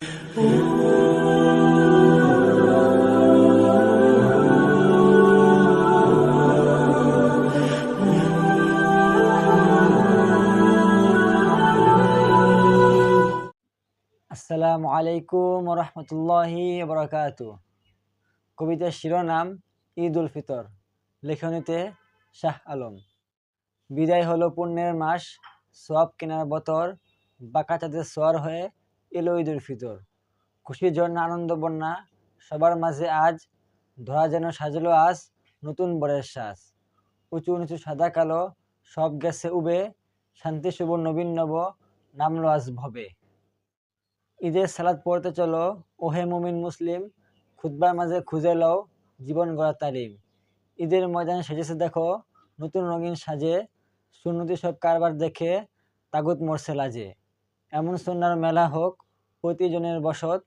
আসসালামু আলাইকুম ওয়া রাহমাতুল্লাহি ওয়া বারাকাতুহু। কবিতার শিরোনাম ঈদ উল ফিতর, লেখনীতে শাহ আলম। বিদায় হলো পুণ্যের মাস, সওয়াব কেনার বতর, বাঁকা চাঁদের সোয়ার হয়ে এলো ঈদ উল ফিতর। খুশির ঝর্ণা আনন্দ বন্যা সবার মাঝে আজ, ধরা যেন সাজলো আজ নতুন বরের সাজ। উঁচু নিচু সাদা কালো সব গেছে উবে, শান্তি শুভ নবীন নব নামলো আজ ভবে। ঈদের সালাত পড়তে চলো ওহে মুমিন মুসলিম, খুতবার মাঝে খুঁজে লও জীবন গড়া তালিম। ঈদের ময়দানে সেজেছে দেখো নতুন রঙিন সাজে, সুন্নতি সব কারবার দেখে তাগুত মরছে লাজে। এমন সুন্নার মেলা হোক প্রতিজনের বসত,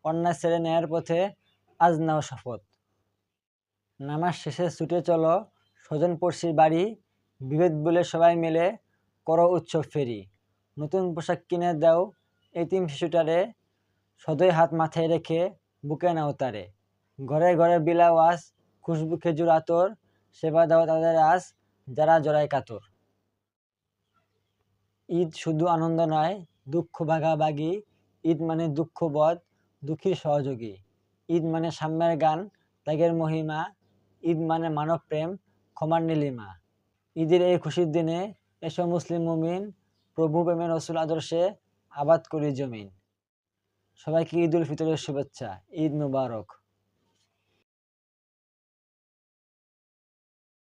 অন্যায় ছেড়ে নেয়ার পথে আজ নাও শপথ। নামাজ শেষে ছুটে চলো স্বজন পড়শির বাড়ি, বিভেদ বলে সবাই মিলে করো উৎসব ফেরি। নতুন পোশাক কিনে দাও এতিম শিশুটারে, সদয় হাত মাথায় রেখে বুকে নাও তারে। ঘরে ঘরে বিলাও আজ খুশবু খেজুর আতর, সেবা দাও তাদের আজ যারা জড়ায় কাতর। ঈদ শুধু আনন্দ নয়, দুঃখ ভাগাভাগি। ঈদ মানে দুঃখ বধ, দুঃখীর সহযোগী। ঈদ মানে সাম্যের গান, ত্যাগের মহিমা। ঈদ মানে মানব প্রেম, ক্ষমার নীলিমা। ঈদের এই খুশির দিনে এসো মুসলিম মুমিন, প্রভু প্রেমের রসুল আদর্শে আবাদ করি জমিন। সবাইকে ঈদ উল ফিতরের শুভেচ্ছা। ঈদ মুবারক।